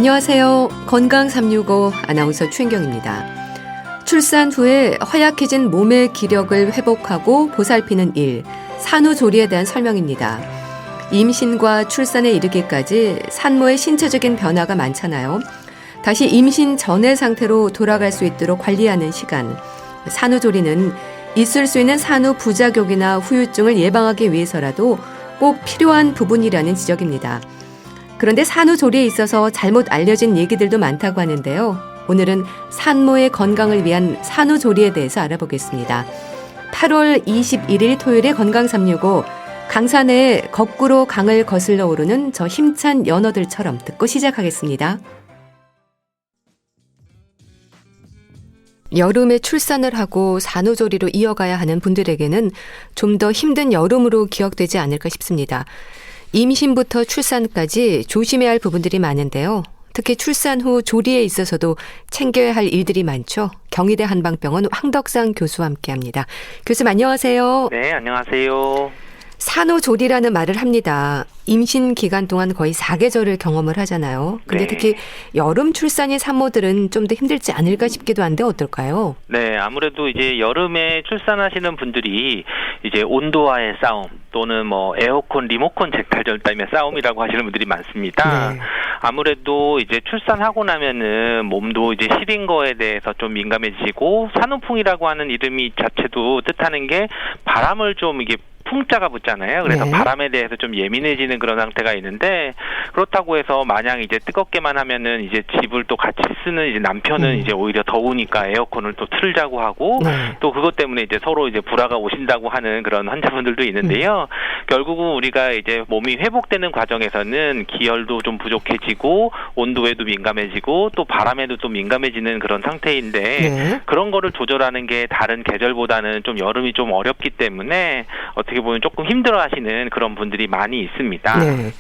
안녕하세요. 건강 365 아나운서 최인경입니다. 출산 후에 허약해진 몸의 기력을 회복하고 보살피는 일, 산후조리에 대한 설명입니다. 임신과 출산에 이르기까지 산모의 신체적인 변화가 많잖아요. 다시 임신 전의 상태로 돌아갈 수 있도록 관리하는 시간, 산후조리는 있을 수 있는 산후 부작용이나 후유증을 예방하기 위해서라도 꼭 필요한 부분이라는 지적입니다. 그런데 산후조리에 있어서 잘못 알려진 얘기들도 많다고 하는데요. 오늘은 산모의 건강을 위한 산후조리에 대해서 알아보겠습니다. 8월 21일 토요일에 건강 365, 강산에 거꾸로 강을 거슬러 오르는 저 힘찬 연어들처럼 듣고 시작하겠습니다. 여름에 출산을 하고 산후조리로 이어가야 하는 분들에게는 좀 더 힘든 여름으로 기억되지 않을까 싶습니다. 임신부터 출산까지 조심해야 할 부분들이 많은데요. 특히 출산 후 조리에 있어서도 챙겨야 할 일들이 많죠. 경희대 한방병원 황덕상 교수와 함께합니다. 교수님 안녕하세요. 네, 안녕하세요. 산후조리라는 말을 합니다. 임신 기간 동안 거의 4계절을 경험을 하잖아요. 근데 네. 특히 여름 출산인 산모들은 좀 더 힘들지 않을까 싶기도 한데 어떨까요? 네, 아무래도 이제 여름에 출산하시는 분들이 이제 온도와의 싸움 또는 뭐 에어컨, 리모컨 쟁탈전땀의 싸움이라고 하시는 분들이 많습니다. 네. 아무래도 이제 출산하고 나면은 몸도 이제 시린 거에 대해서 좀 민감해지고 산후풍이라고 하는 이름이 자체도 뜻하는 게 바람을 좀 이게 풍자가 붙잖아요. 그래서 네. 바람에 대해서 좀 예민해지는 그런 상태가 있는데, 그렇다고 해서 마냥 이제 뜨겁게만 하면은 이제 집을 또 같이 쓰는 이제 남편은 이제 오히려 더우니까 에어컨을 또 틀자고 하고, 네. 또 그것 때문에 이제 서로 이제 불화가 오신다고 하는 그런 환자분들도 있는데요. 결국은 우리가 이제 몸이 회복되는 과정에서는 기혈도 좀 부족해지고 온도에도 민감해지고 또 바람에도 좀 민감해지는 그런 상태인데, 네. 그런 거를 조절하는 게 다른 계절보다는 좀 여름이 좀 어렵기 때문에 어떻게 보면 조금 힘들어하시는 그런 분들이 많이 있습니다. 네.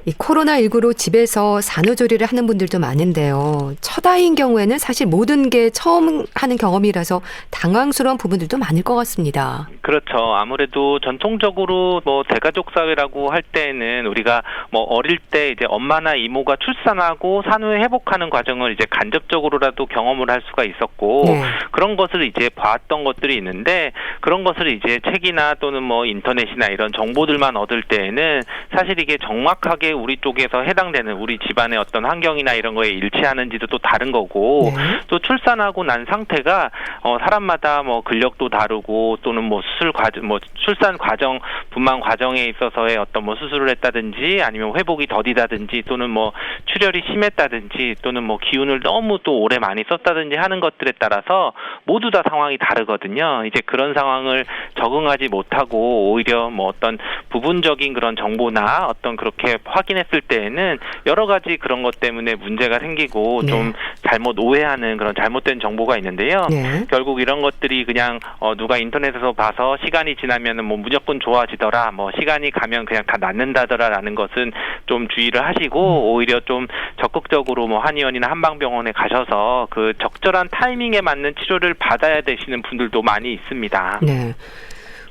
이 코로나19로 집에서 산후조리를 하는 분들도 많은데요. 첫 아이인 경우에는 사실 모든 게 처음 하는 경험이라서 당황스러운 부분들도 많을 것 같습니다. 그렇죠. 아무래도 전통적으로 뭐 대가족 사회라고 할 때는 우리가 뭐 어릴 때 이제 엄마나 이모가 출산하고 산후에 회복하는 과정을 이제 간접적으로라도 경험을 할 수가 있었고, 네. 그런 것을 이제 봤던 것들이 있는데, 그런 것을 이제 책이나 또는 뭐 인터넷이나 이런 정보들만 얻을 때에는 사실 이게 정확하게 우리 쪽에서 해당되는 우리 집안의 어떤 환경이나 이런 거에 일치하는지도 또 다른 거고, 네. 또 출산하고 난 상태가 사람마다 뭐 근력도 다르고 또는 뭐 수술 과정, 뭐 출산 과정, 분만 과정에 있어서의 어떤 뭐 수술을 했다든지 아니면 회복이 더디다든지 또는 뭐 출혈이 심했다든지 또는 뭐 기운을 너무 또 오래 많이 썼다든지 하는 것들에 따라서 모두 다 상황이 다르거든요. 이제 그런 상황을 적응하지 못하고 오히려 뭐 어떤 부분적인 그런 정보나 어떤 그렇게 확인했을 때에는 여러 가지 그런 것 때문에 문제가 생기고 네. 좀 잘못 오해하는 그런 잘못된 정보가 있는데요. 네. 결국 이런 것들이 그냥 누가 인터넷에서 봐서 시간이 지나면은 뭐 무조건 좋아지더라, 뭐 시간이 가면 그냥 다 낫는다더라라는 것은 좀 주의를 하시고 오히려 좀 적극적으로 뭐 한의원이나 한방병원에 가셔서 그 적절한 타이밍에 맞는 치료를 받아야 되시는 분들도 많이 있습니다. 네.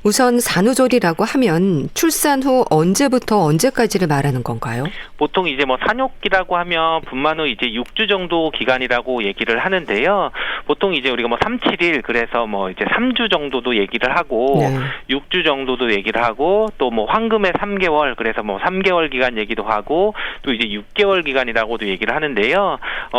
우선 산후조리라고 하면 출산 후 언제부터 언제까지를 말하는 건가요? 보통 이제 뭐 산욕기라고 하면 분만 후 이제 6주 정도 기간이라고 얘기를 하는데요. 보통 이제 우리가 뭐 3, 7일 그래서 뭐 이제 3주 정도도 얘기를 하고, 네. 6주 정도도 얘기를 하고, 또 뭐 황금의 3개월 그래서 뭐 3개월 기간 얘기도 하고, 또 이제 6개월 기간이라고도 얘기를 하는데요.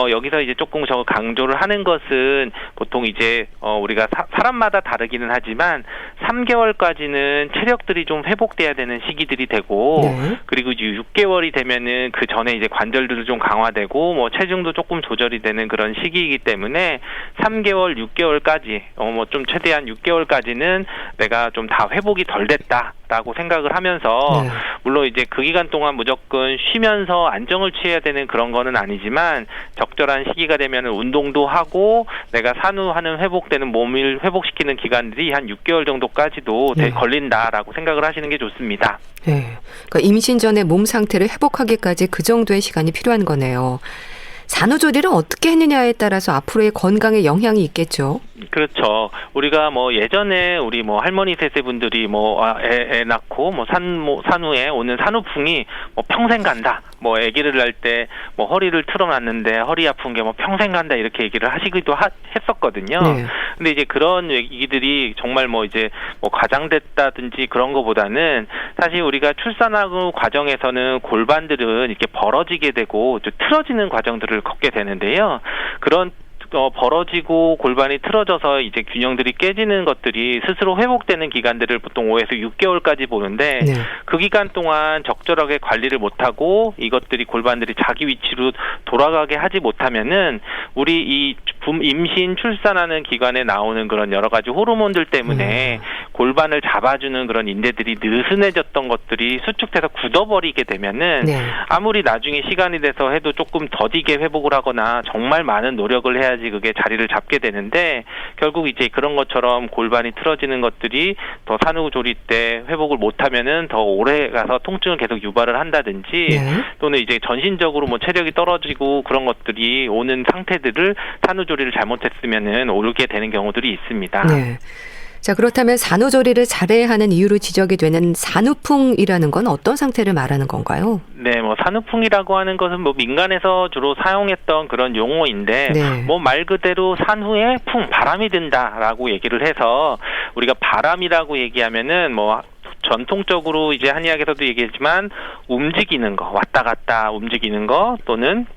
여기서 이제 조금 저 강조를 하는 것은 보통 이제 우리가 사람마다 다르기는 하지만 3개월까지는 체력들이 좀 회복돼야 되는 시기들이 되고, 네. 그리고 이제 6개월이 되면은 그 전에 이제 관절들도 좀 강화되고 뭐 체중도 조금 조절이 되는 그런 시기이기 때문에 3개월, 6개월까지 뭐 좀 최대한 6개월까지는 내가 좀 다 회복이 덜 됐다라고 생각을 하면서, 네. 물론 이제 그 기간 동안 무조건 쉬면서 안정을 취해야 되는 그런 거는 아니지만 적절한 시기가 되면은 운동도 하고 내가 산후하는 회복되는 몸을 회복시키는 기간들이 한 6개월 정도까지도 네. 걸린다라고 생각을 하시는 게 좋습니다. 네. 그러니까 임신 전에 몸 상태를 회복하기까지 그 정도의 시간이 필요한 거네요. 산후조리를 어떻게 했느냐에 따라서 앞으로의 건강에 영향이 있겠죠? 그렇죠. 우리가 뭐 예전에 우리 뭐 할머니 세대분들이 애 낳고 산후에 오는 산후풍이 뭐 평생 간다. 뭐 아기를 낳을 때 뭐 허리를 틀어놨는데 허리 아픈 게 뭐 평생 간다 이렇게 얘기를 하시기도 했었거든요. 네. 근데 이제 그런 얘기들이 정말 뭐 이제 뭐 과장됐다든지 그런 거보다는 사실 우리가 출산하고 과정에서는 골반들은 이렇게 벌어지게 되고 좀 틀어지는 과정들을 겪게 되는데요. 그런 벌어지고 골반이 틀어져서 이제 균형들이 깨지는 것들이 스스로 회복되는 기간들을 보통 5에서 6개월까지 보는데 네. 그 기간 동안 적절하게 관리를 못하고 이것들이 골반들이 자기 위치로 돌아가게 하지 못하면은 우리 이 임신 출산하는 기간에 나오는 그런 여러 가지 호르몬들 때문에 골반을 잡아주는 그런 인대들이 느슨해졌던 것들이 수축돼서 굳어버리게 되면은 네. 아무리 나중에 시간이 돼서 해도 조금 더디게 회복을 하거나 정말 많은 노력을 해야지 그게 자리를 잡게 되는데 결국 이제 그런 것처럼 골반이 틀어지는 것들이 더 산후조리 때 회복을 못하면은 더 오래 가서 통증을 계속 유발을 한다든지 네. 또는 이제 전신적으로 뭐 체력이 떨어지고 그런 것들이 오는 상태들을 산후조리를 잘못했으면은 오르게 되는 경우들이 있습니다. 네. 자, 그렇다면 산후조리를 잘해야 하는 이유로 지적이 되는 산후풍이라는 건 어떤 상태를 말하는 건가요? 네, 뭐 산후풍이라고 하는 것은 뭐 민간에서 주로 사용했던 그런 용어인데 네. 뭐 말 그대로 산후에 바람이 든다라고 얘기를 해서 우리가 바람이라고 얘기하면은 뭐 전통적으로 이제 한의학에서도 얘기했지만 움직이는 거, 왔다 갔다 움직이는 거 또는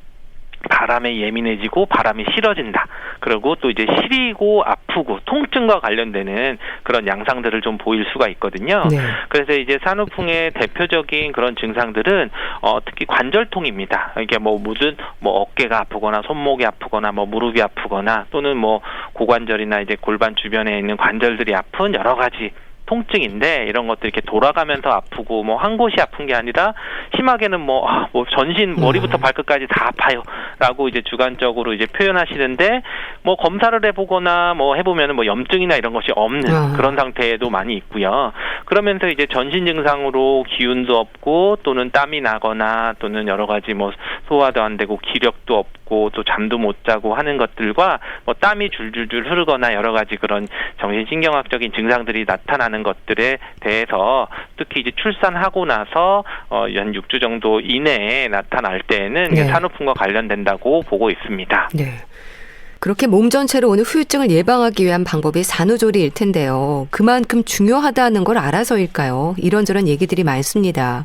바람에 예민해지고 바람이 싫어진다. 그리고 또 이제 시리고 아프고 통증과 관련되는 그런 양상들을 좀 보일 수가 있거든요. 네. 그래서 이제 산후풍의 대표적인 그런 증상들은 특히 관절통입니다. 이게 뭐 어깨가 아프거나 손목이 아프거나 뭐 무릎이 아프거나 또는 뭐 고관절이나 이제 골반 주변에 있는 관절들이 아픈 여러 가지 통증인데 이런 것들 이렇게 돌아가면서 아프고 뭐 한 곳이 아픈 게 아니라 심하게는 뭐 전신 머리부터 발끝까지 다 아파요라고 이제 주관적으로 이제 표현하시는데 뭐 검사를 해보거나 뭐 해보면은 뭐 염증이나 이런 것이 없는 그런 상태에도 많이 있고요. 그러면서 이제 전신 증상으로 기운도 없고 또는 땀이 나거나 또는 여러 가지 뭐 소화도 안 되고 기력도 없고 또 잠도 못 자고 하는 것들과 뭐 땀이 줄줄줄 흐르거나 여러 가지 그런 정신신경학적인 증상들이 나타나는 것들에 대해서 특히 이제 출산하고 나서 한 6주 정도 이내에 나타날 때에는 네. 산후풍과 관련된다고 보고 있습니다. 네. 그렇게 몸 전체로 오는 후유증을 예방하기 위한 방법이 산후조리일 텐데요. 그만큼 중요하다는 걸 알아서일까요? 이런저런 얘기들이 많습니다.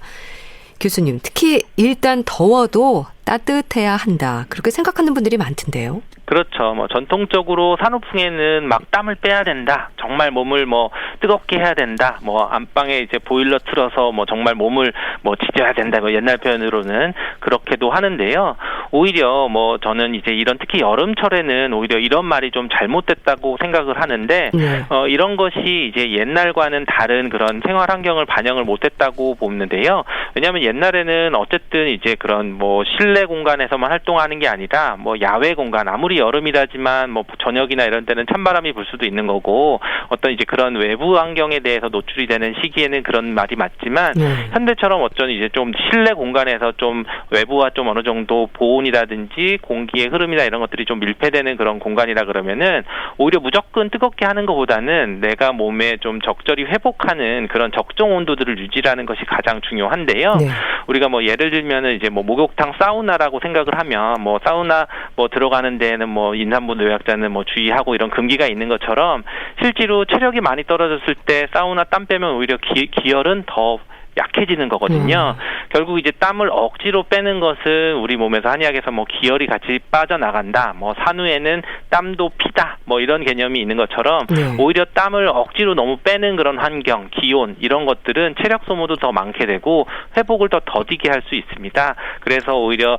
교수님, 특히 일단 더워도 따뜻해야 한다. 그렇게 생각하는 분들이 많던데요. 그렇죠. 뭐 전통적으로 산후풍에는 막 땀을 빼야 된다. 정말 몸을 뭐 뜨겁게 해야 된다. 뭐 안방에 이제 보일러 틀어서 뭐 정말 몸을 뭐 지져야 된다. 뭐 옛날 표현으로는 그렇게도 하는데요. 오히려 뭐 저는 이제 이런 특히 여름철에는 오히려 이런 말이 좀 잘못됐다고 생각을 하는데 네. 이런 것이 이제 옛날과는 다른 그런 생활 환경을 반영을 못했다고 보는데요. 왜냐하면 옛날에는 어쨌든 이제 그런 뭐 실내 공간에서만 활동하는 게 아니라 뭐 야외 공간 아무리 여름이라지만 뭐 저녁이나 이런 때는 찬바람이 불 수도 있는 거고 어떤 이제 그런 외부 환경에 대해서 노출이 되는 시기에는 그런 말이 맞지만 현대처럼 어쩐 이제 좀 실내 공간에서 좀 외부와 좀 어느 정도 보온이라든지 공기의 흐름이나 이런 것들이 좀 밀폐되는 그런 공간이라 그러면은 오히려 무조건 뜨겁게 하는 것보다는 내가 몸에 좀 적절히 회복하는 그런 적정 온도들을 유지하는 것이 가장 중요한데요. 네. 우리가 뭐 예를 들면은 이제 뭐 목욕탕 사우나라고 생각을 하면 뭐 사우나 뭐 들어가는 데에는 뭐 임산부 노약자는 뭐 주의하고 이런 금기가 있는 것처럼 실제로 체력이 많이 떨어졌을 때 사우나 땀 빼면 오히려 기혈은 더 약해지는 거거든요. 결국 이제 땀을 억지로 빼는 것은 우리 몸에서 한의학에서 뭐 기혈이 같이 빠져나간다. 뭐 산후에는 땀도 피다. 뭐 이런 개념이 있는 것처럼 오히려 땀을 억지로 너무 빼는 그런 환경, 기온 이런 것들은 체력 소모도 더 많게 되고 회복을 더 더디게 할 수 있습니다. 그래서 오히려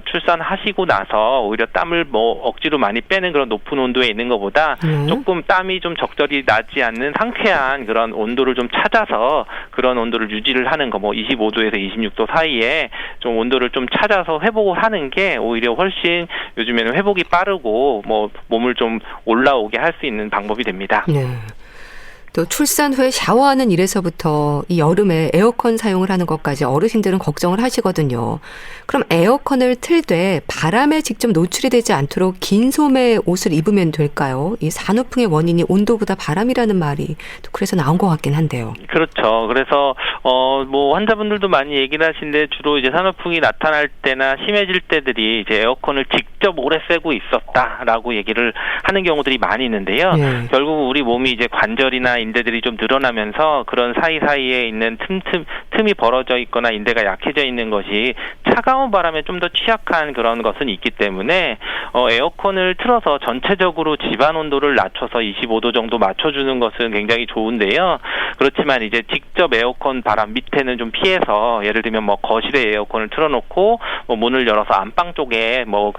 출산하시고 나서 오히려 땀을 뭐 억지로 많이 빼는 그런 높은 온도에 있는 것보다 조금 땀이 좀 적절히 나지 않는 상쾌한 그런 온도를 좀 찾아서 그런 온도를 유지를 하는 거, 뭐 25도에서 26도 사이에 좀 온도를 좀 찾아서 회복을 하는 게 오히려 훨씬 요즘에는 회복이 빠르고 뭐 몸을 좀 올라오게 할 수 있는 방법이 됩니다. 네. 또 출산 후에 샤워하는 일에서부터 이 여름에 에어컨 사용을 하는 것까지 어르신들은 걱정을 하시거든요. 그럼 에어컨을 틀 때 바람에 직접 노출이 되지 않도록 긴 소매 옷을 입으면 될까요? 이 산후풍의 원인이 온도보다 바람이라는 말이 또 그래서 나온 것 같긴 한데요. 그렇죠. 그래서 뭐 환자분들도 많이 얘기를 하시는데 주로 이제 산후풍이 나타날 때나 심해질 때들이 이제 에어컨을 직접 오래 쐬고 있었다라고 얘기를 하는 경우들이 많이 있는데요. 네. 결국 우리 몸이 이제 관절이나 인대들이 좀 늘어나면서 그런 사이사이에 있는 틈이 벌어져 있거나 인대가 약해져 있는 것이 차가운 바람에 좀 더 취약한 그런 것은 있기 때문에 에어컨을 틀어서 전체적으로 집안 온도를 낮춰서 25도 정도 맞춰주는 것은 굉장히 좋은데요. 그렇지만 이제 직접 에어컨 바람 밑에는 좀 피해서 예를 들면 뭐 거실에 에어컨을 틀어놓고 뭐 문을 열어서 안방 쪽에 뭐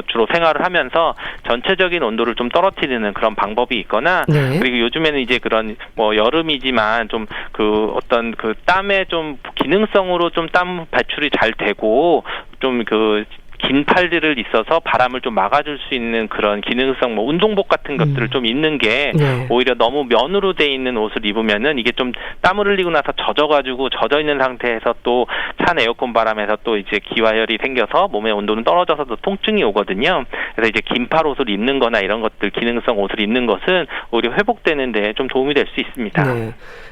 주로 생활을 하면서 전체적인 온도를 좀 떨어뜨리는 그런 방법이 있거나 네. 그리고 요즘에는 이제 그런 뭐 여름이지만 좀 그 어떤 그 땀에 좀 기능성으로 좀 땀 배출이 잘 되고 좀 그 긴 팔들을 있어서 바람을 좀 막아줄 수 있는 그런 기능성 뭐 운동복 같은 것들을 좀 입는 게 네. 오히려 너무 면으로 돼 있는 옷을 입으면은 이게 좀 땀을 흘리고 나서 젖어가지고 젖어 있는 상태에서 또 찬 에어컨 바람에서 또 이제 기화열이 생겨서 몸의 온도는 떨어져서 또 통증이 오거든요. 그래서 이제 긴팔 옷을 입는거나 이런 것들 기능성 옷을 입는 것은 오히려 회복되는데 좀 도움이 될 수 있습니다. 네.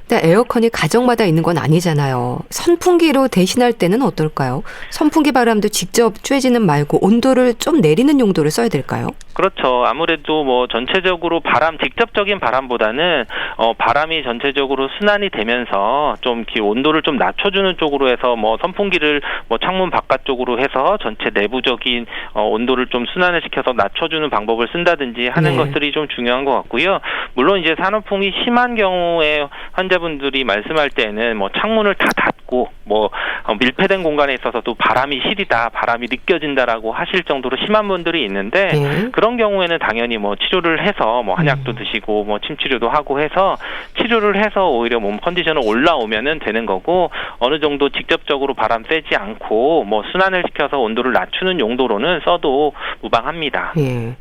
근데 에어컨이 가정마다 있는 건 아니잖아요. 선풍기로 대신할 때는 어떨까요? 선풍기 바람도 직접 쬐지는 말고 온도를 좀 내리는 용도를 써야 될까요? 그렇죠. 아무래도 뭐 전체적으로 직접적인 바람보다는 바람이 전체적으로 순환이 되면서 좀 온도를 좀 낮춰주는 쪽으로 해서 뭐 선풍기를 뭐 창문 바깥쪽으로 해서 전체 내부적인 온도를 좀 순환을 시켜서 낮춰주는 방법을 쓴다든지 하는 네. 것들이 좀 중요한 것 같고요. 물론 이제 산후풍이 심한 경우에 환자분들이 말씀할 때는 뭐 창문을 다 닫고 뭐 밀폐된 공간에 있어서도 바람이 시리다, 바람이 느껴진다라고 하실 정도로 심한 분들이 있는데 네. 그런 경우에는 당연히 뭐 치료를 해서 뭐 한약도 드시고 뭐 침 치료도 하고 해서 치료를 해서 오히려 몸 컨디션을 올라오면은 되는 거고 어느 정도 직접적으로 바람 쐬지 않고 뭐 순환을 시켜서 온도를 낮추는 용도로는 써도 무방합니다. 예.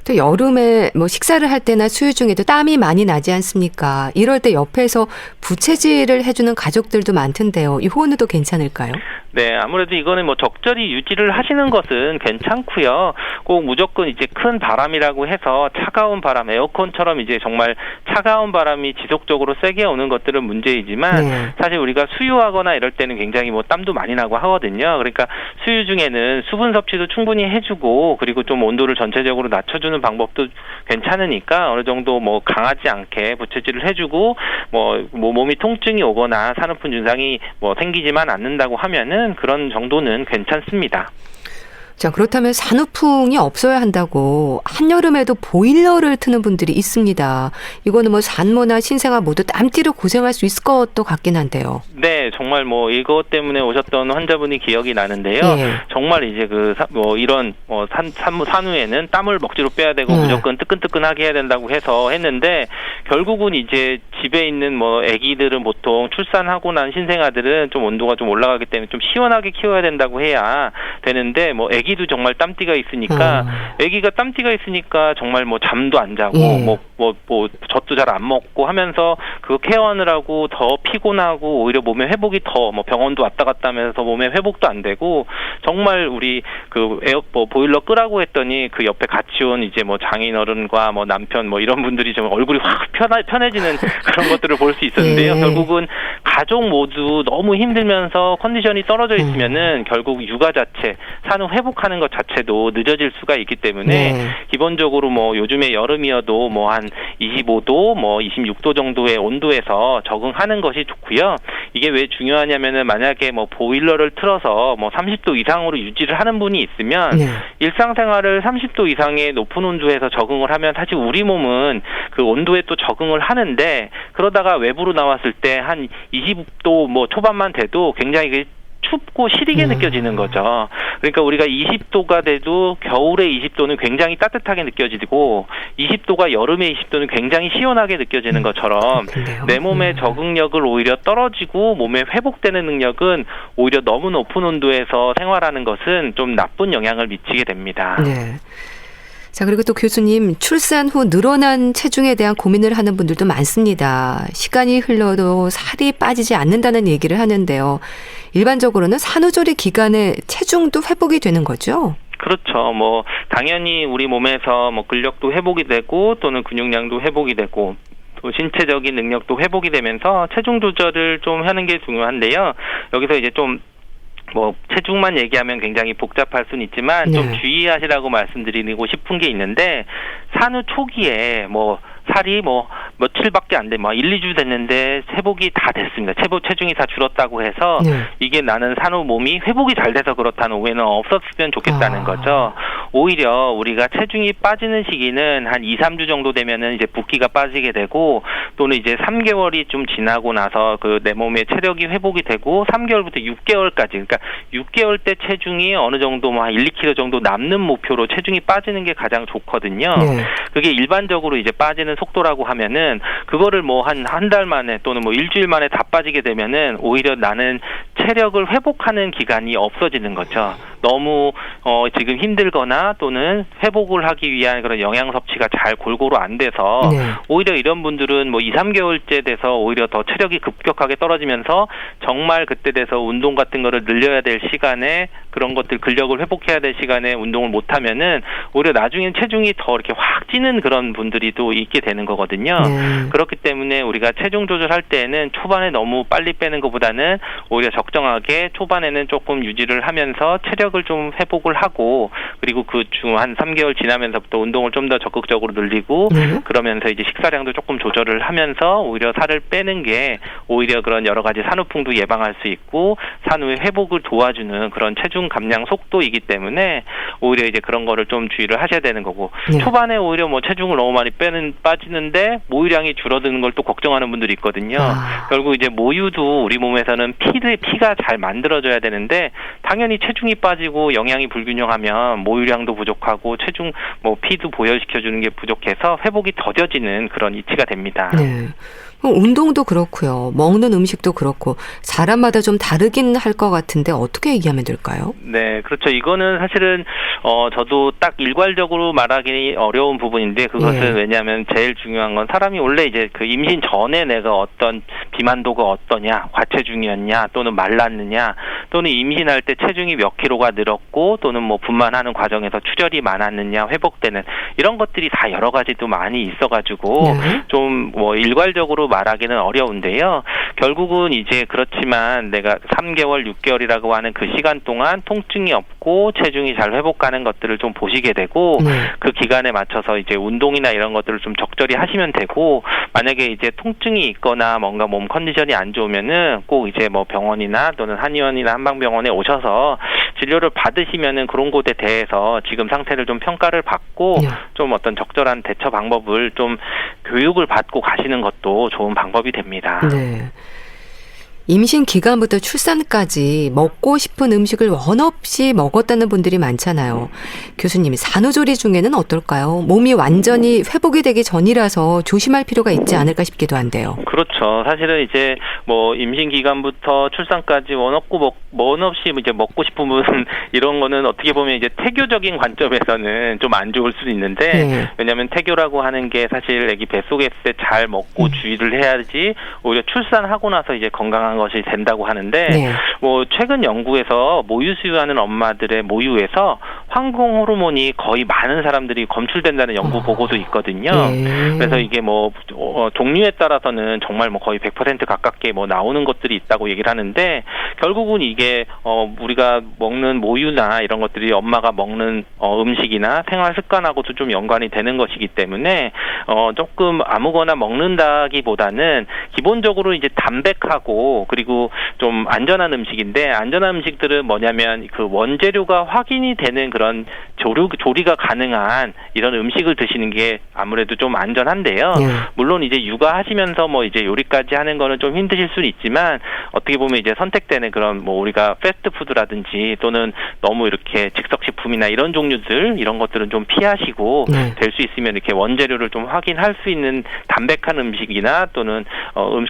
또 여름에 뭐 식사를 할 때나 수유 중에도 땀이 많이 나지 않습니까? 이럴 때 옆에서 부채질을 해주는 가족들도 많던데요. 이 호흡도 괜찮을까요? 네, 아무래도 이거는 뭐 적절히 유지를 하시는 것은 괜찮고요. 꼭 무조건 이제 큰 바람이라고 해서 차가운 바람, 에어컨처럼 이제 정말 차가운 바람이 지속적으로 세게 오는 것들은 문제이지만 네. 사실 우리가 수유하거나 이럴 때는 굉장히 뭐 땀도 많이 나고 하거든요. 그러니까 수유 중에는 수분 섭취도 충분히 해주고 그리고 좀 온도를 전체적으로 낮춰주는 방법도 괜찮으니까 어느 정도 뭐 강하지 않게 부채질을 해주고 뭐 몸이 통증이 오거나 산후풍 증상이 뭐 생기지만 않는다고 하면은 그런 정도는 괜찮습니다. 자, 그렇다면 산후풍이 없어야 한다고 한여름에도 보일러를 트는 분들이 있습니다. 이거는 뭐 산모나 신생아 모두 땀띠로 고생할 수 있을 것도 같긴 한데요. 네, 정말 뭐 이것 때문에 오셨던 환자분이 기억이 나는데요. 예. 정말 이제 이런 산후에는 땀을 먹지로 빼야 되고 무조건 뜨끈뜨끈하게 해야 된다고 해서 했는데 결국은 이제 집에 있는 뭐 아기들은 보통 출산하고 난 신생아들은 좀 온도가 좀 올라가기 때문에 좀 시원하게 키워야 된다고 해야 되는데 뭐 아기도 정말 땀띠가 있으니까 아기가 땀띠가 있으니까 정말 뭐 잠도 안 자고 뭐 젖도 잘 안 먹고 하면서 그거 케어하느라고 더 피곤하고 오히려 몸의 회복이 더 뭐 병원도 왔다 갔다 하면서 몸의 회복도 안 되고 정말 우리 보일러 끄라고 했더니 그 옆에 같이 온 이제 뭐 장인어른과 뭐 남편 뭐 이런 분들이 좀 얼굴이 확 편해지는 그런 것들을 볼 수 있었는데요. 결국은 가족 모두 너무 힘들면서 컨디션이 떨어져 있으면은 결국 육아 자체, 산후 회복하는 것 자체도 늦어질 수가 있기 때문에 기본적으로 뭐 요즘에 여름이어도 뭐 한 25도, 뭐 26도 정도의 온도에서 적응하는 것이 좋고요. 이게 왜 중요하냐면은 만약에 뭐 보일러를 틀어서 뭐 30도 이상으로 유지를 하는 분이 있으면 일상생활을 30도 이상의 높은 온도에서 적응을 하면 사실 우리 몸은 그 온도에 또 적응을 하는데 그러다가 외부로 나왔을 때 한 20도 뭐 초반만 돼도 굉장히 춥고 시리게 느껴지는 거죠. 그러니까 우리가 20도가 돼도 겨울에 20도는 굉장히 따뜻하게 느껴지고 20도가 여름에 20도는 굉장히 시원하게 느껴지는 것처럼 내 몸의 적응력을 오히려 떨어지고 몸에 회복되는 능력은 오히려 너무 높은 온도에서 생활하는 것은 좀 나쁜 영향을 미치게 됩니다. 네. 자, 그리고 또 교수님, 출산 후 늘어난 체중에 대한 고민을 하는 분들도 많습니다. 시간이 흘러도 살이 빠지지 않는다는 얘기를 하는데요. 일반적으로는 산후조리 기간에 체중도 회복이 되는 거죠? 그렇죠. 뭐 당연히 우리 몸에서 뭐 근력도 회복이 되고 또는 근육량도 회복이 되고 또 신체적인 능력도 회복이 되면서 체중 조절을 좀 하는 게 중요한데요. 여기서 이제 좀 뭐 체중만 얘기하면 굉장히 복잡할 수는 있지만 좀 주의하시라고 말씀드리고 싶은 게 있는데 산후 초기에 뭐 살이 뭐 며칠밖에 안 돼, 뭐 1, 2주 됐는데 회복이 다 됐습니다. 체중이 다 줄었다고 해서 이게 나는 산후 몸이 회복이 잘 돼서 그렇다는 오해는 없었으면 좋겠다는 거죠. 오히려 우리가 체중이 빠지는 시기는 한 2, 3주 정도 되면은 이제 붓기가 빠지게 되고 또는 이제 3개월이 좀 지나고 나서 그 내 몸의 체력이 회복이 되고 3개월부터 6개월까지 그러니까 6개월 때 체중이 어느 정도 뭐 1, 2kg 정도 남는 목표로 체중이 빠지는 게 가장 좋거든요. 그게 일반적으로 이제 빠지는 속도라고 하면은 그거를 뭐 한 달 만에 또는 뭐 일주일 만에 다 빠지게 되면은 오히려 나는 체력을 회복하는 기간이 없어지는 거죠. 너무 지금 힘들거나 또는 회복을 하기 위한 그런 영양 섭취가 잘 골고루 안 돼서 오히려 이런 분들은 뭐 2, 3개월째 돼서 오히려 더 체력이 급격하게 떨어지면서 정말 그때 돼서 운동 같은 거를 늘려야 될 시간에 그런 것들 근력을 회복해야 될 시간에 운동을 못 하면은 오히려 나중엔 체중이 더 이렇게 확 찌는 그런 분들이 또 있게 되는 거거든요. 그렇기 때문에 우리가 체중 조절할 때에는 초반에 너무 빨리 빼는 것보다는 오히려 적정하게 초반에는 조금 유지를 하면서 체력을 좀 회복을 하고 그리고 그 중 한 3개월 지나면서부터 운동을 좀 더 적극적으로 늘리고 그러면서 이제 식사량도 조금 조절을 하면서 오히려 살을 빼는 게 오히려 그런 여러 가지 산후풍도 예방할 수 있고 산후의 회복을 도와주는 그런 체중 감량 속도이기 때문에 오히려 이제 그런 거를 좀 주의를 하셔야 되는 거고 초반에 오히려 뭐 체중을 너무 많이 빠지는데 모유량이 줄어드는 걸 또 걱정하는 분들이 있거든요. 결국 이제 모유도 우리 몸에서는 피가 잘 만들어져야 되는데 당연히 체중이 빠지고 영양이 불균형하면 모유량도 부족하고 체중 뭐 피도 보혈시켜주는 게 부족해서 회복이 더뎌지는 그런 이치가 됩니다. 운동도 그렇고요. 먹는 음식도 그렇고 사람마다 좀 다르긴 할 것 같은데 어떻게 얘기하면 될까요? 네, 그렇죠. 이거는 사실은 저도 딱 일괄적으로 말하기 어려운 부분인데 그것은 왜냐하면 제일 중요한 건 사람이 원래 이제 그 임신 전에 내가 어떤 비만도가 어떠냐, 과체중이었냐, 또는 말랐느냐, 또는 임신할 때 체중이 몇 킬로가 늘었고 또는 뭐 분만하는 과정에서 출혈이 많았느냐, 회복되는 이런 것들이 다 여러 가지도 많이 있어가지고 좀 뭐 일괄적으로 말하기는 어려운데요. 결국은 이제 그렇지만 내가 3개월, 6개월이라고 하는 그 시간 동안 통증이 없고 체중이 잘 회복하는 것들을 좀 보시게 되고 그 기간에 맞춰서 이제 운동이나 이런 것들을 좀 적절히 하시면 되고 만약에 이제 통증이 있거나 뭔가 몸 컨디션이 안 좋으면은 꼭 이제 뭐 병원이나 또는 한의원이나 한방병원에 오셔서 진료를 받으시면은 그런 곳에 대해서 지금 상태를 좀 평가를 받고 좀 어떤 적절한 대처 방법을 좀 교육을 받고 가시는 것도 좋은 방법이 됩니다. 임신 기간부터 출산까지 먹고 싶은 음식을 원 없이 먹었다는 분들이 많잖아요. 교수님, 산후조리 중에는 어떨까요? 몸이 완전히 회복이 되기 전이라서 조심할 필요가 있지 않을까 싶기도 한데요. 그렇죠. 사실은 이제 뭐 임신 기간부터 출산까지 원 없이 이제 먹고 싶은 이런 거는 어떻게 보면 이제 태교적인 관점에서는 좀 안 좋을 수도 있는데 왜냐하면 태교라고 하는 게 사실 아기 뱃속에 있을 때 잘 먹고 주의를 해야지 오히려 출산하고 나서 이제 건강한 것이 된다고 하는데 뭐 최근 연구에서 모유 수유하는 엄마들의 모유에서 황공 호르몬이 거의 많은 사람들이 검출된다는 연구 보고도 있거든요. 그래서 이게 뭐 종류에 따라서는 정말 뭐 거의 100% 가깝게 뭐 나오는 것들이 있다고 얘기를 하는데 결국은 이게 우리가 먹는 모유나 이런 것들이 엄마가 먹는 음식이나 생활 습관하고도 좀 연관이 되는 것이기 때문에 조금 아무거나 먹는다기보다는 기본적으로 이제 담백하고 그리고 좀 안전한 음식인데 안전한 음식들은 뭐냐면 그 원재료가 확인이 되는 그런 조리가 가능한 이런 음식을 드시는 게 아무래도 좀 안전한데요. 물론 이제 육아하시면서 뭐 이제 요리까지 하는 거는 좀 힘드실 수는 있지만 어떻게 보면 이제 선택되는 그런 뭐 우리가 패스트푸드라든지 또는 너무 이렇게 즉석식품이나 이런 종류들 이런 것들은 좀 피하시고 될 수 있으면 이렇게 원재료를 좀 확인할 수 있는 담백한 음식이나 또는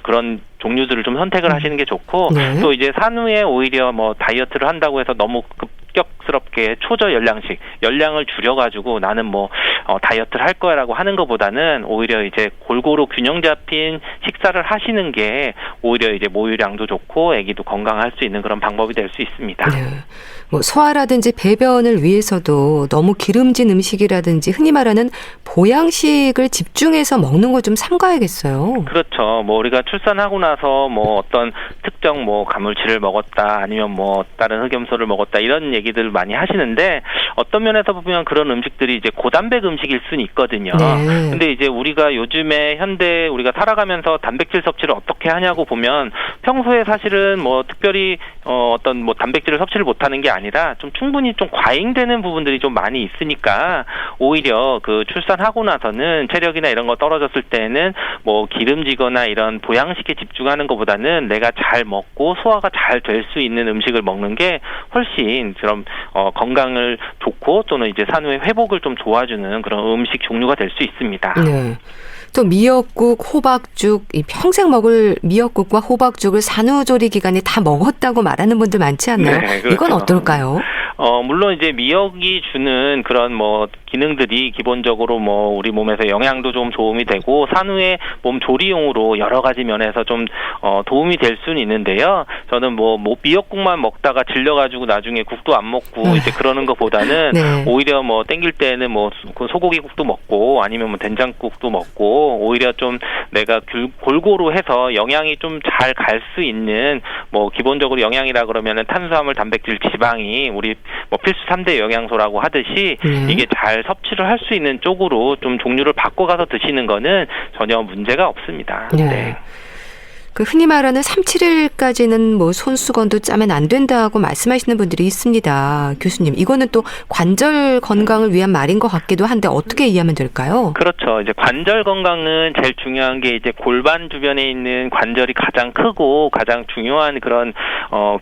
그런 종류들을 좀 선택을 하시는 게 좋고 또 이제 산후에 오히려 뭐 다이어트를 한다고 해서 너무 급격스럽게 초저열량식, 열량을 줄여가지고 나는 뭐 다이어트를 할 거야라고 하는 것보다는 오히려 이제 골고루 균형 잡힌 식사를 하시는 게 오히려 이제 모유량도 좋고 아기도 건강할 수 있는 그런 방법이 될 수 있습니다. 네. 뭐 소화라든지 배변을 위해서도 너무 기름진 음식이라든지 흔히 말하는 보양식을 집중해서 먹는 거 좀 삼가야겠어요. 그렇죠. 뭐 우리가 출산하고 나서 뭐 어떤 특정 뭐 가물치를 먹었다 아니면 뭐 다른 흑염소를 먹었다 이런 얘기들 많이 하시는데 어떤 면에서 보면 그런 음식들이 이제 고단백 음식일 수는 있거든요. 네. 근데 이제 우리가 요즘에 현대 우리가 살아가면서 단백질 섭취를 어떻게 하냐고 보면 평소에 사실은 뭐 특별히 어떤 뭐 단백질을 섭취를 못하는 게 아니라 좀 충분히 좀 과잉되는 부분들이 좀 많이 있으니까 오히려 그 출산하고 나서는 체력이나 이런 거 떨어졌을 때는 뭐 기름지거나 이런 보양식에 집중하는 것보다는 내가 잘 먹고 소화가 잘 될 수 있는 음식을 먹는 게 훨씬 그런 건강을 좋고 또는 이제 산후의 회복을 좀 도와주는 그런 음식 종류가 될 수 있습니다. 네. 또 미역국, 호박죽, 이 평생 먹을 미역국과 호박죽을 산후조리 기간에 다 먹었다고 말하는 분들 많지 않나요? 네, 그렇죠. 이건 어떨까요? 물론 이제 미역이 주는 그런 뭐 기능들이 기본적으로 뭐 우리 몸에서 영양도 좀 도움이 되고 산후의 몸 조리용으로 여러 가지 면에서 좀 도움이 될 수는 있는데요. 저는 뭐 미역국만 먹다가 질려가지고 나중에 국도 안 먹고 이제 그러는 것보다는 네. 오히려 뭐 땡길 때는 뭐 소고기국도 먹고 아니면 뭐 된장국도 먹고 오히려 좀 내가 골고루 해서 영양이 좀 잘 갈 수 있는 뭐 기본적으로 영양이라 그러면은 탄수화물, 단백질, 지방이 우리 뭐 필수 3대 영양소라고 하듯이 이게 잘 섭취를 할 수 있는 쪽으로 좀 종류를 바꿔가서 드시는 거는 전혀 문제가 없습니다. 네. 네. 그 흔히 말하는 3, 7일까지는 뭐 손수건도 짜면 안 된다고 말씀하시는 분들이 있습니다. 교수님, 이거는 또 관절 건강을 위한 말인 것 같기도 한데 어떻게 이해하면 될까요? 그렇죠. 이제 관절 건강은 제일 중요한 게 이제 골반 주변에 있는 관절이 가장 크고 가장 중요한 그런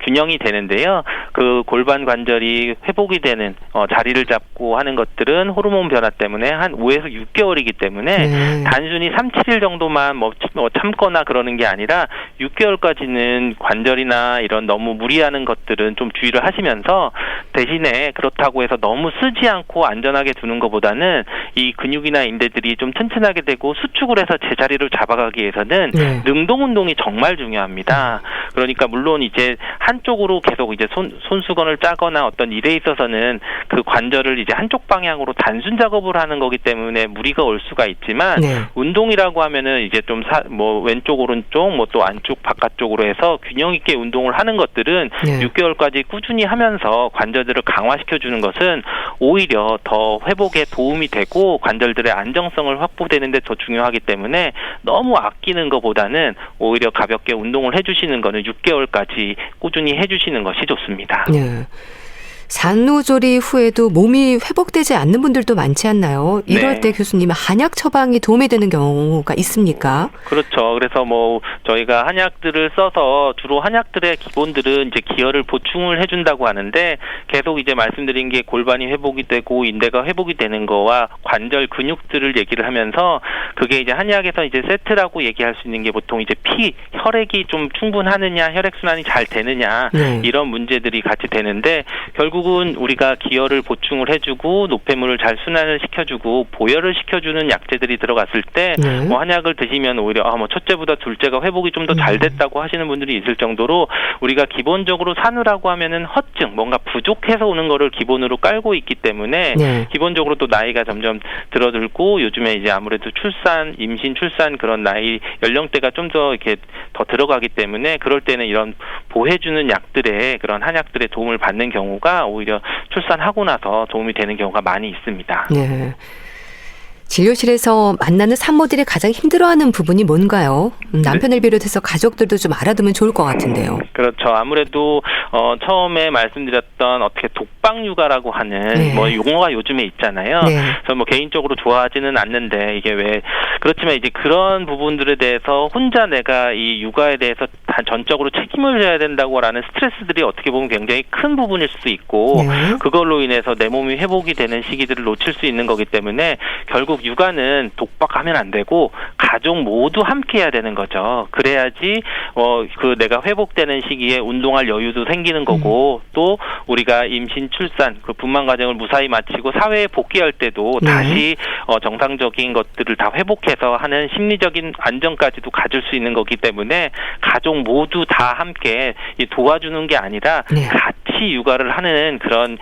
균형이 되는데요. 그 골반 관절이 회복이 되는 자리를 잡고 하는 것들은 호르몬 변화 때문에 한 5에서 6개월이기 때문에 단순히 3, 7일 정도만 뭐 참거나 그러는 게 아니라 6개월까지는 관절이나 이런 너무 무리하는 것들은 좀 주의를 하시면서 대신에 그렇다고 해서 너무 쓰지 않고 안전하게 두는 것보다는 이 근육이나 인대들이 좀 튼튼하게 되고 수축을 해서 제자리를 잡아가기 위해서는 능동 운동이 정말 중요합니다. 그러니까 물론 이제 한쪽으로 계속 이제 손수건을 짜거나 어떤 일에 있어서는 그 관절을 이제 한쪽 방향으로 단순 작업을 하는 거기 때문에 무리가 올 수가 있지만 운동이라고 하면은 이제 좀 뭐 왼쪽 오른쪽 뭐 또 안쪽 바깥쪽으로 해서 균형 있게 운동을 하는 것들은 6개월까지 꾸준히 하면서 관절들을 강화시켜주는 것은 오히려 더 회복에 도움이 되고 관절들의 안정성을 확보되는 데 더 중요하기 때문에 너무 아끼는 것보다는 오히려 가볍게 운동을 해주시는 거는 6개월까지 꾸준히 해주시는 것이 좋습니다. 네. 산후조리 후에도 몸이 회복되지 않는 분들도 많지 않나요? 이럴 때 교수님, 한약 처방이 도움이 되는 경우가 있습니까? 그렇죠. 그래서 뭐 저희가 한약들을 써서 주로 한약들의 기본들은 이제 기혈을 보충을 해준다고 하는데 계속 이제 말씀드린 게 골반이 회복이 되고 인대가 회복이 되는 거와 관절 근육들을 얘기를 하면서 그게 이제 한약에서 이제 세트라고 얘기할 수 있는 게 보통 이제 혈액이 좀 충분하느냐, 혈액순환이 잘 되느냐 이런 문제들이 같이 되는데 결국은 우리가 기혈을 보충을 해주고 노폐물을 잘 순환을 시켜주고 보혈을 시켜주는 약재들이 들어갔을 때 뭐 한약을 드시면 오히려 뭐 첫째보다 둘째가 회복이 좀 더 잘 됐다고 하시는 분들이 있을 정도로 우리가 기본적으로 산후라고 하면은 허증, 뭔가 부족해서 오는 거를 기본으로 깔고 있기 때문에 기본적으로 또 나이가 점점 들어들고 요즘에 이제 아무래도 임신 출산 그런 나이 연령대가 좀 더 이렇게 더 들어가기 때문에 그럴 때는 이런 보해주는 약들의 그런 한약들의 도움을 받는 경우가 오히려 출산하고 나서 도움이 되는 경우가 많이 있습니다. 네. 진료실에서 만나는 산모들이 가장 힘들어하는 부분이 뭔가요? 남편을 비롯해서 가족들도 좀 알아두면 좋을 것 같은데요. 그렇죠. 아무래도 처음에 말씀드렸던 어떻게 독방 육아라고 하는 뭐 용어가 요즘에 있잖아요. 그래서 뭐 개인적으로 좋아하지는 않는데 이게 왜 그렇지만 이제 그런 부분들에 대해서 혼자 내가 이 육아에 대해서 전적으로 책임을 져야 된다고라는 스트레스들이 어떻게 보면 굉장히 큰 부분일 수도 있고 그걸로 인해서 내 몸이 회복이 되는 시기들을 놓칠 수 있는 거기 때문에 결국 육아는 독박하면 안 되고 가족 모두 함께 해야 되는 거죠. 그래야지 내가 회복되는 시기에 운동할 여유도 생기는 거고 또 우리가 임신, 출산, 그 분만 과정을 무사히 마치고 사회에 복귀할 때도 다시 정상적인 것들을 다 회복해서 하는 심리적인 안정까지도 가질 수 있는 거기 때문에 가족 모두 다 함께 도와주는 게 아니라 같이 육아를 하는 그런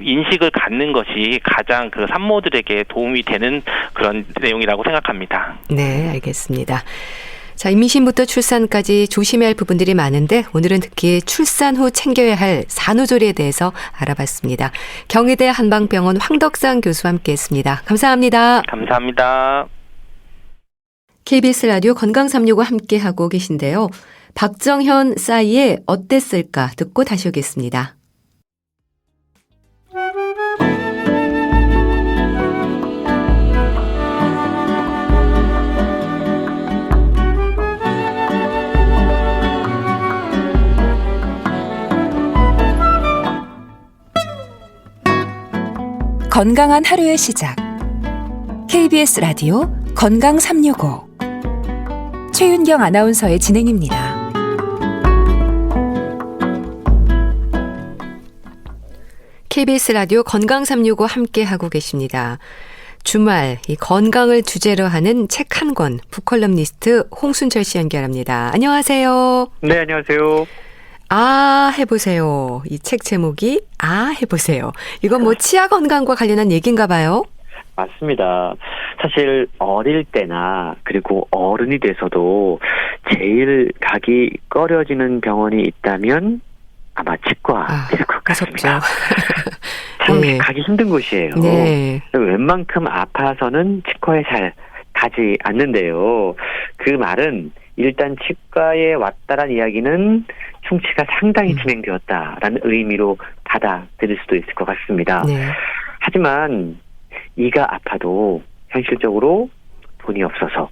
인식을 갖는 것이 가장 그 산모들에게 도움이 되는 그런 내용이라고 생각합니다. 네, 알겠습니다. 자, 임신부터 출산까지 조심해야 할 부분들이 많은데 오늘은 특히 출산 후 챙겨야 할 산후조리에 대해서 알아봤습니다. 경희대 한방병원 황덕상 교수와 함께했습니다. 감사합니다. 감사합니다. KBS 라디오 건강365 함께하고 계신데요. 박정현 싸이의 어땠을까 듣고 다시 오겠습니다. 건강한 하루의 시작. KBS 라디오 건강365 최윤경 아나운서의 진행입니다. KBS 라디오 건강365 함께하고 계십니다. 주말 이 건강을 주제로 하는 책 한 권 북컬럼니스트 홍순철 씨 연결합니다. 안녕하세요. 네, 안녕하세요. 아, 해보세요. 이 책 제목이 아, 해보세요. 이건 뭐 치아 건강과 관련한 얘기인가 봐요? 맞습니다. 사실 어릴 때나 그리고 어른이 돼서도 제일 가기 꺼려지는 병원이 있다면 아마 치과일 것 같습니다. 참 네. 가기 힘든 곳이에요. 네. 웬만큼 아파서는 치과에 잘 가지 않는데요. 그 말은 일단 치과에 왔다란 이야기는 충치가 상당히 진행되었다라는 의미로 받아들일 수도 있을 것 같습니다. 네. 하지만 이가 아파도 현실적으로 돈이 없어서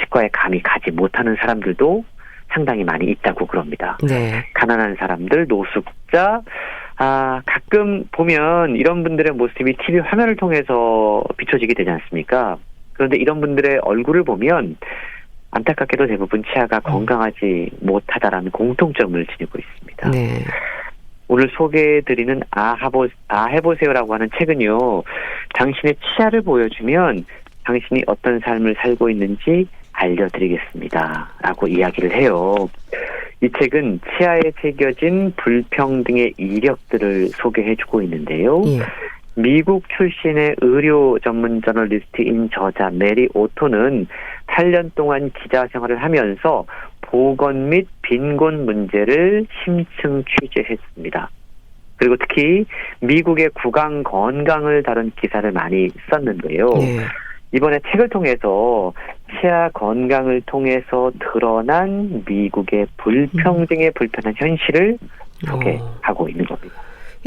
치과에 감히 가지 못하는 사람들도 상당히 많이 있다고 그럽니다. 네. 가난한 사람들, 노숙자, 가끔 보면 이런 분들의 모습이 TV 화면을 통해서 비춰지게 되지 않습니까? 그런데 이런 분들의 얼굴을 보면 안타깝게도 대부분 치아가 건강하지 못하다라는 공통점을 지니고 있습니다. 네. 오늘 소개해드리는 해보세요라고 하는 책은요, 당신의 치아를 보여주면 당신이 어떤 삶을 살고 있는지 알려드리겠습니다. 라고 이야기를 해요. 이 책은 치아에 새겨진 불평등의 이력들을 소개해주고 있는데요. 예. 미국 출신의 의료 전문 저널리스트인 저자 메리 오토는 8년 동안 기자 생활을 하면서 보건 및 빈곤 문제를 심층 취재했습니다. 그리고 특히 미국의 구강 건강을 다룬 기사를 많이 썼는데요. 네. 이번에 책을 통해서 치아 건강을 통해서 드러난 미국의 불평등의 불편한 현실을 소개하고 있는 겁니다.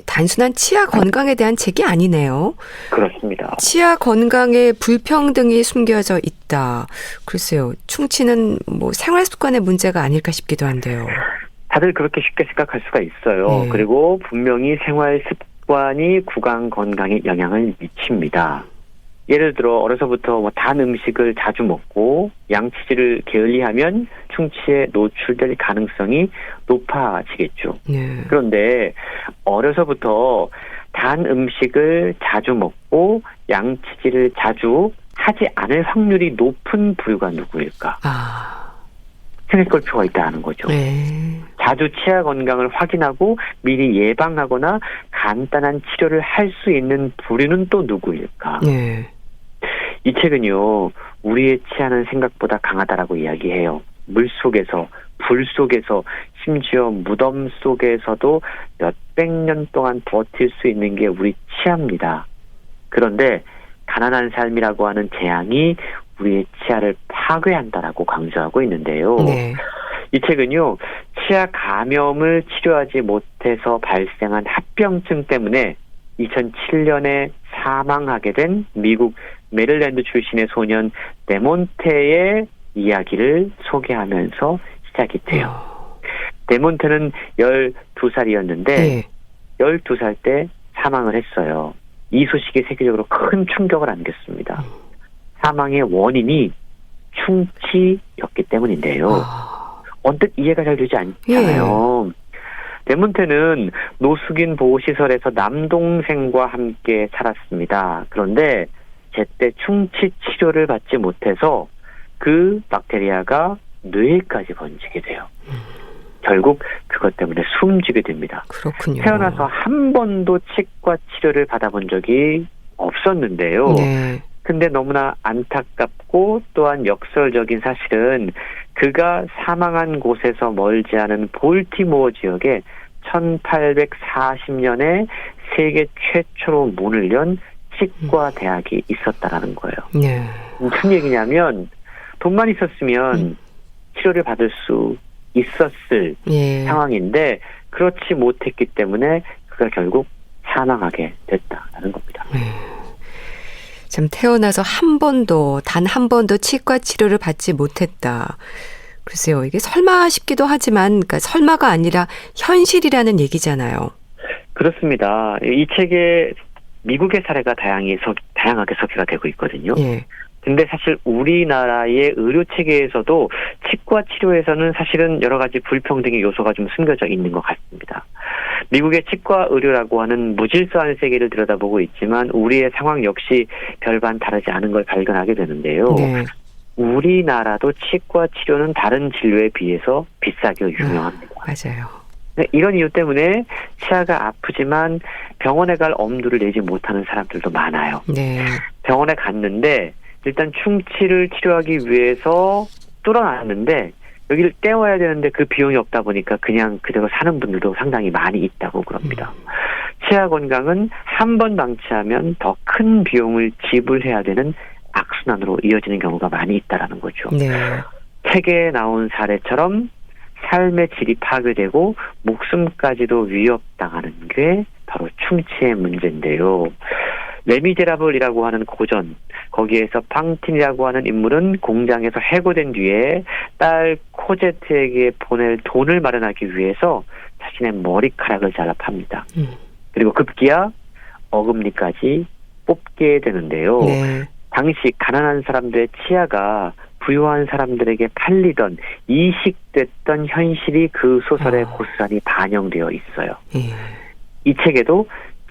단순한 치아 건강에 대한 책이 아니네요. 그렇습니다. 치아 건강에 불평등이 숨겨져 있다. 글쎄요. 충치는 뭐 생활 습관의 문제가 아닐까 싶기도 한데요. 다들 그렇게 쉽게 생각할 수가 있어요. 그리고 분명히 생활 습관이 구강 건강에 영향을 미칩니다. 예를 들어 어려서부터 단 음식을 자주 먹고 양치질을 게을리하면 충치에 노출될 가능성이 높아지겠죠. 네. 그런데 어려서부터 단 음식을 자주 먹고 양치질을 자주 하지 않을 확률이 높은 부류가 누구일까? 생각할 필요가 있다는 거죠. 네. 자주 치아 건강을 확인하고 미리 예방하거나 간단한 치료를 할 수 있는 부류는 또 누구일까? 네. 이 책은요, 우리의 치아는 생각보다 강하다라고 이야기해요. 물 속에서, 불 속에서, 심지어 무덤 속에서도 몇백 년 동안 버틸 수 있는 게 우리 치아입니다. 그런데 가난한 삶이라고 하는 재앙이 우리의 치아를 파괴한다라고 강조하고 있는데요. 네. 이 책은요, 치아 감염을 치료하지 못해서 발생한 합병증 때문에 2007년에 사망하게 된 미국 메릴랜드 출신의 소년 데몬테의 이야기를 소개하면서 시작이 돼요. 데몬테는 12살이었는데 네. 12살 때 사망을 했어요. 이 소식이 세계적으로 큰 충격을 안겼습니다. 사망의 원인이 충치였기 때문인데요. 언뜻 이해가 잘 되지 않잖아요. 대문태는 노숙인 보호시설에서 남동생과 함께 살았습니다. 그런데 제때 충치 치료를 받지 못해서 그 박테리아가 뇌에까지 번지게 돼요. 결국 그것 때문에 숨지게 됩니다. 그렇군요. 태어나서 한 번도 치과 치료를 받아본 적이 없었는데요. 네. 근데 너무나 안타깝고 또한 역설적인 사실은 그가 사망한 곳에서 멀지 않은 볼티모어 지역에 1840년에 세계 최초로 문을 연 치과 대학이 있었다라는 거예요. 네. 무슨 얘기냐면 돈만 있었으면 치료를 받을 수 있었을 예. 상황인데 그렇지 못했기 때문에 그가 결국 사망하게 됐다라는 겁니다. 참 태어나서 단 한 번도 치과 치료를 받지 못했다. 글쎄요, 이게 설마 싶기도 하지만, 그러니까 설마가 아니라 현실이라는 얘기잖아요. 그렇습니다. 이 책에 미국의 사례가 다양하게 소개가 되고 있거든요. 예. 근데 사실 우리나라의 의료 체계에서도 치과 치료에서는 사실은 여러 가지 불평등의 요소가 좀 숨겨져 있는 것 같습니다. 미국의 치과 의료라고 하는 무질서한 세계를 들여다보고 있지만 우리의 상황 역시 별반 다르지 않은 걸 발견하게 되는데요. 네. 우리나라도 치과 치료는 다른 진료에 비해서 비싸게 유명합니다. 맞아요. 이런 이유 때문에 치아가 아프지만 병원에 갈 엄두를 내지 못하는 사람들도 많아요. 네. 병원에 갔는데 일단 충치를 치료하기 위해서 뚫어놨는데 여기를 떼어야 되는데 그 비용이 없다 보니까 그냥 그대로 사는 분들도 상당히 많이 있다고 그럽니다. 치아 건강은 한 번 방치하면 더 큰 비용을 지불해야 되는 악순환으로 이어지는 경우가 많이 있다라는 거죠. 네. 책에 나온 사례처럼 삶의 질이 파괴되고 목숨까지도 위협당하는 게 바로 충치의 문제인데요. 레미제라블이라고 하는 고전, 거기에서 팡틴이라고 하는 인물은 공장에서 해고된 뒤에 딸 코제트에게 보낼 돈을 마련하기 위해서 자신의 머리카락을 잘라 팝니다. 그리고 급기야 어금니까지 뽑게 되는데요. 네. 당시 가난한 사람들의 치아가 부유한 사람들에게 팔리던 이식됐던 현실이 그 소설에 고스란히 반영되어 있어요. 예. 이 책에도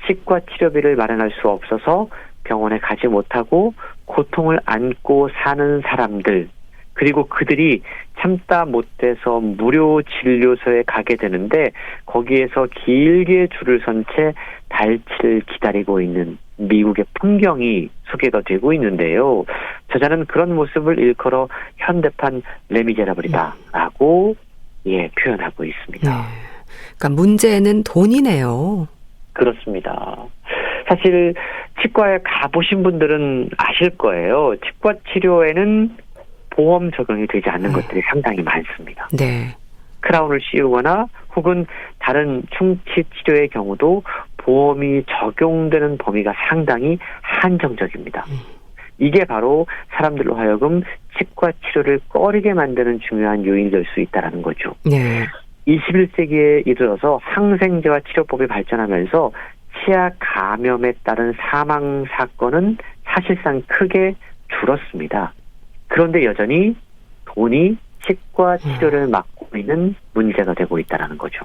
치과 치료비를 마련할 수 없어서 병원에 가지 못하고 고통을 안고 사는 사람들, 그리고 그들이 참다 못해서 무료 진료소에 가게 되는데 거기에서 길게 줄을 선 채 달치를 기다리고 있는 미국의 풍경이 소개가 되고 있는데요. 저자는 그런 모습을 일컬어 현대판 레미제라블이다라고 표현하고 있습니다. 네. 그러니까 문제는 돈이네요. 그렇습니다. 사실 치과에 가보신 분들은 아실 거예요. 치과 치료에는 보험 적용이 되지 않는 것들이 상당히 많습니다. 네. 크라운을 씌우거나 혹은 다른 충치 치료의 경우도 보험이 적용되는 범위가 상당히 한정적입니다. 이게 바로 사람들로 하여금 치과 치료를 꺼리게 만드는 중요한 요인이 될 수 있다는 거죠. 네. 21세기에 이르러서 항생제와 치료법이 발전하면서 치아 감염에 따른 사망 사건은 사실상 크게 줄었습니다. 그런데 여전히 돈이 치과 치료를 막고 있는 문제가 되고 있다는 거죠.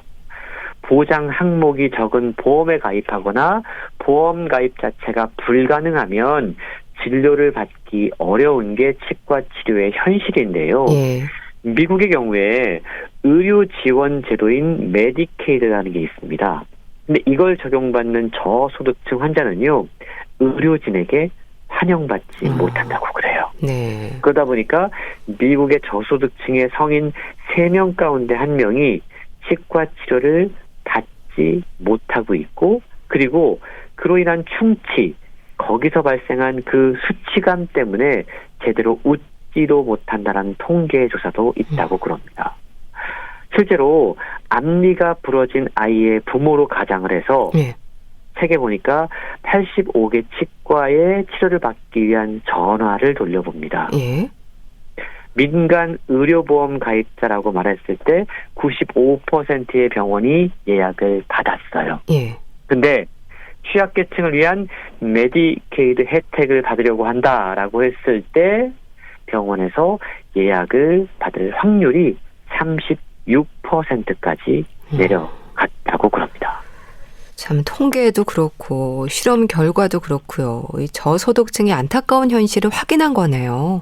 보장 항목이 적은 보험에 가입하거나 보험 가입 자체가 불가능하면 진료를 받기 어려운 게 치과 치료의 현실인데요. 예. 미국의 경우에 의료 지원 제도인 메디케이드라는 게 있습니다. 근데 이걸 적용받는 저소득층 환자는요, 의료진에게 환영받지 못한다고 그래요. 네. 그러다 보니까 미국의 저소득층의 성인 3명 가운데 1명이 치과 치료를 받지 못하고 있고, 그리고 그로 인한 충치, 거기서 발생한 그 수치감 때문에 제대로 웃지도 못한다는 통계 조사도 있다고 그럽니다. 실제로 앞니가 부러진 아이의 부모로 가정을 해서 책에 보니까 85개 치과에 치료를 받기 위한 전화를 돌려봅니다. 예. 민간 의료보험 가입자라고 말했을 때 95%의 병원이 예약을 받았어요. 예. 근데 취약계층을 위한 메디케이드 혜택을 받으려고 한다라고 했을 때 병원에서 예약을 받을 확률이 36%까지 내려갔다고 그럽니다. 참 통계도 그렇고 실험 결과도 그렇고요. 이 저소득층의 안타까운 현실을 확인한 거네요.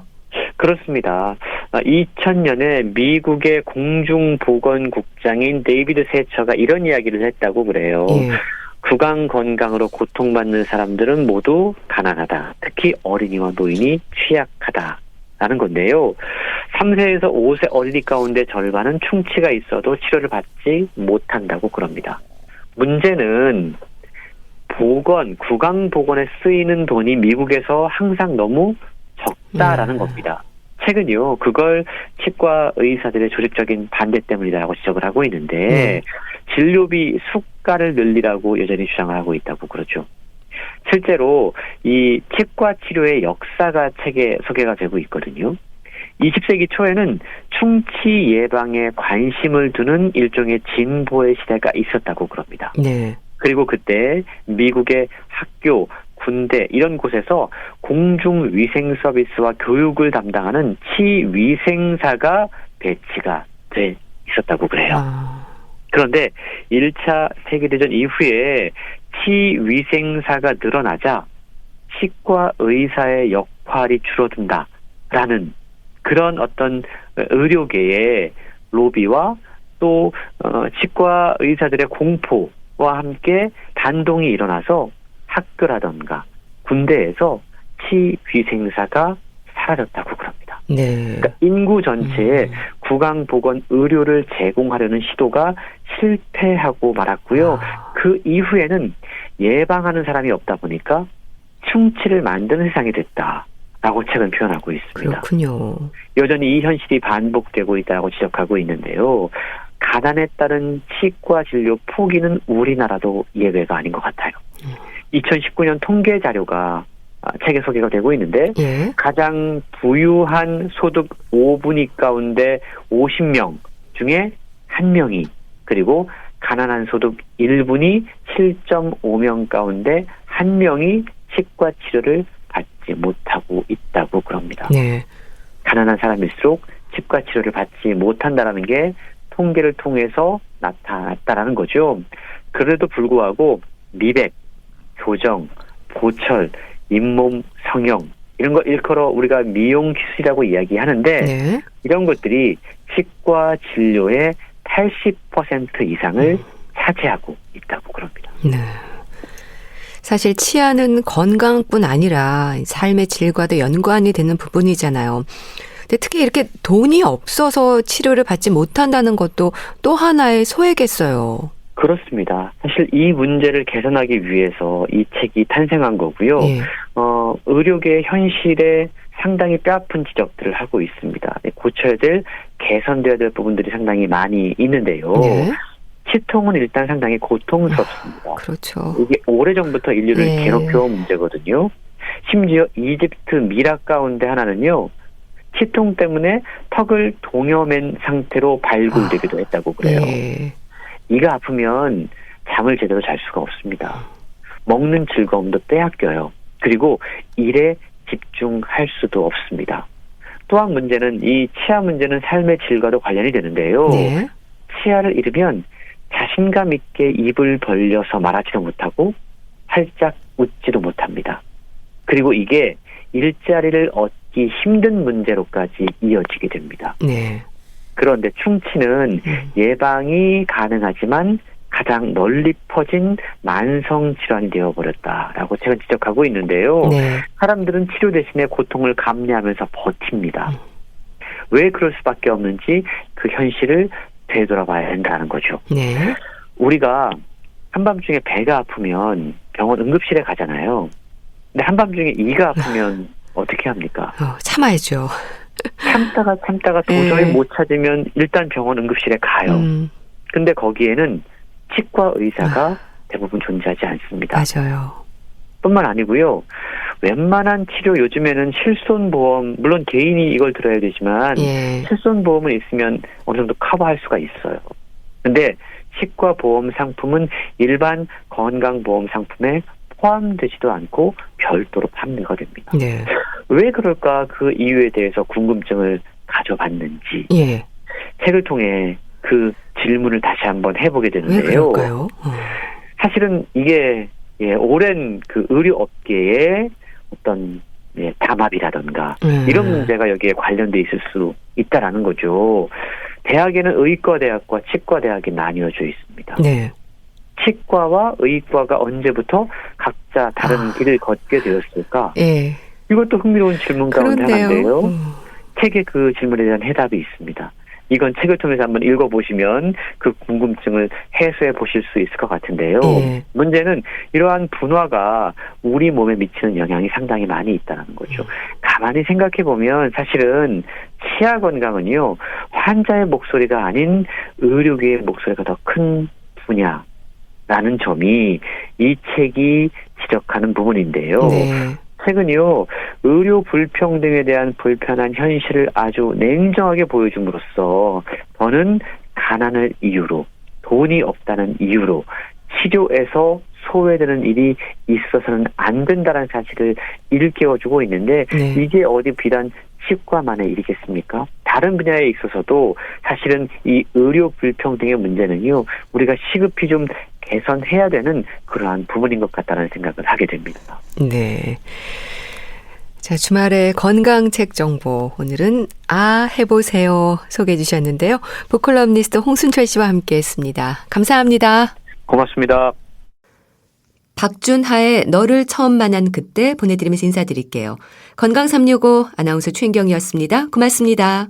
그렇습니다. 2000년에 미국의 공중보건국장인 데이비드 세처가 이런 이야기를 했다고 그래요. 예. 구강 건강으로 고통받는 사람들은 모두 가난하다. 특히 어린이와 노인이 취약하다라는 건데요. 3세에서 5세 어린이 가운데 절반은 충치가 있어도 치료를 받지 못한다고 그럽니다. 문제는 구강 보건에 쓰이는 돈이 미국에서 항상 너무 적다라는 겁니다. 최근요, 그걸 치과 의사들의 조직적인 반대 때문이라고 지적을 하고 있는데 진료비 수가를 늘리라고 여전히 주장을 하고 있다고 그러죠. 실제로 이 치과 치료의 역사가 책에 소개가 되고 있거든요. 20세기 초에는 충치 예방에 관심을 두는 일종의 진보의 시대가 있었다고 그럽니다. 네. 그리고 그때 미국의 학교, 군대 이런 곳에서 공중위생 서비스와 교육을 담당하는 치위생사가 배치가 돼 있었다고 그래요. 그런데 1차 세계대전 이후에 치위생사가 늘어나자 치과 의사의 역할이 줄어든다라는 그런 어떤 의료계의 로비와 또 치과 의사들의 공포와 함께 반동이 일어나서 학교라던가 군대에서 치위생사가 사라졌다고 그럽니다. 네. 그러니까 인구 전체에 구강보건 의료를 제공하려는 시도가 실패하고 말았고요. 그 이후에는 예방하는 사람이 없다 보니까 충치를 만드는 세상이 됐다라고 책은 표현하고 있습니다. 그렇군요. 여전히 이 현실이 반복되고 있다고 지적하고 있는데요. 가난에 따른 치과 진료 포기는 우리나라도 예외가 아닌 것 같아요. 2019년 통계 자료가 책에 소개가 되고 있는데 예. 가장 부유한 소득 5분위 가운데 50명 중에 1명이 그리고 가난한 소득 1분위 7.5명 가운데 1명이 치과 치료를 받지 못하고 있다고 그럽니다. 네. 가난한 사람일수록 치과 치료를 받지 못한다는 게 통계를 통해서 나타났다라는 거죠. 그래도 불구하고 미백, 교정, 보철, 잇몸 성형 이런 거 일컬어 우리가 미용 기술이라고 이야기하는데 네. 이런 것들이 치과 진료의 80% 이상을 차지하고 있다고 그럽니다. 네. 사실 치아는 건강뿐 아니라 삶의 질과도 연관이 되는 부분이잖아요. 근데 특히 이렇게 돈이 없어서 치료를 받지 못한다는 것도 또 하나의 소외겠어요. 그렇습니다. 사실 이 문제를 개선하기 위해서 이 책이 탄생한 거고요. 예. 의료계의 현실에 상당히 뼈아픈 지적들을 하고 있습니다. 고쳐야 될, 개선되어야 될 부분들이 상당히 많이 있는데요. 네. 치통은 일단 상당히 고통스럽습니다. 그렇죠. 이게 오래전부터 인류를 네. 괴롭혀온 문제거든요. 심지어 이집트 미락 가운데 하나는요. 치통 때문에 턱을 동여맨 상태로 발굴되기도 했다고 그래요. 예. 이가 아프면 잠을 제대로 잘 수가 없습니다. 먹는 즐거움도 빼앗겨요. 그리고 일에 집중할 수도 없습니다. 또한 문제는 이 치아 문제는 삶의 질과도 관련이 되는데요. 네. 치아를 잃으면 자신감 있게 입을 벌려서 말하지도 못하고 활짝 웃지도 못합니다. 그리고 이게 일자리를 얻기 힘든 문제로까지 이어지게 됩니다. 네. 그런데 충치는 예방이 가능하지만 가장 널리 퍼진 만성 질환이 되어버렸다라고 제가 지적하고 있는데요. 네. 사람들은 치료 대신에 고통을 감내하면서 버팁니다. 왜 그럴 수밖에 없는지 그 현실을 되돌아봐야 한다는 거죠. 네. 우리가 한밤중에 배가 아프면 병원 응급실에 가잖아요. 근데 한밤중에 이가 아프면 어떻게 합니까? 참아야죠. 참다가 도저히 못 찾으면 일단 병원 응급실에 가요. 근데 거기에는 치과 의사가 대부분 존재하지 않습니다. 맞아요. 뿐만 아니고요. 웬만한 치료 요즘에는 실손보험, 물론 개인이 이걸 들어야 되지만 예. 실손보험은 있으면 어느 정도 커버할 수가 있어요. 근데 치과보험 상품은 일반 건강보험 상품에 포함되지도 않고 별도로 판매가 됩니다. 네. 왜 그럴까 그 이유에 대해서 궁금증을 가져봤는지 예. 책을 통해 그 질문을 다시 한번 해보게 왜 되는데요. 그럴까요? 사실은 이게 오랜 그 의료 업계의 어떤 담합이라든가 이런 문제가 여기에 관련돼 있을 수 있다라는 거죠. 대학에는 의과대학과 치과대학이 나뉘어져 있습니다. 네. 치과와 의과가 언제부터 각자 다른 길을 걷게 되었을까? 예. 이것도 흥미로운 질문 가운데 그런데요. 하나인데요. 책에 그 질문에 대한 해답이 있습니다. 이건 책을 통해서 한번 읽어보시면 그 궁금증을 해소해 보실 수 있을 것 같은데요. 예. 문제는 이러한 분화가 우리 몸에 미치는 영향이 상당히 많이 있다는 거죠. 가만히 생각해보면 사실은 치아 건강은요. 환자의 목소리가 아닌 의료계의 목소리가 더 큰 분야라는 점이 이 책이 지적하는 부분인데요. 네. 최근요, 의료 불평등에 대한 불편한 현실을 아주 냉정하게 보여줌으로써 더는 가난을 이유로, 돈이 없다는 이유로 치료에서 소외되는 일이 있어서는 안 된다는 사실을 일깨워주고 있는데 네. 이게 어디 비단 치과만의 일이겠습니까? 다른 분야에 있어서도 사실은 이 의료 불평등의 문제는요, 우리가 시급히 좀 개선해야 되는 그러한 부분인 것 같다는 생각을 하게 됩니다. 네. 자, 주말에 건강책 정보. 오늘은 해보세요 소개해 주셨는데요. 북컬럼니스트 홍순철 씨와 함께 했습니다. 감사합니다. 고맙습니다. 박준하의 너를 처음 만난 그때 보내드리면서 인사드릴게요. 건강365 아나운서 최인경이었습니다. 고맙습니다.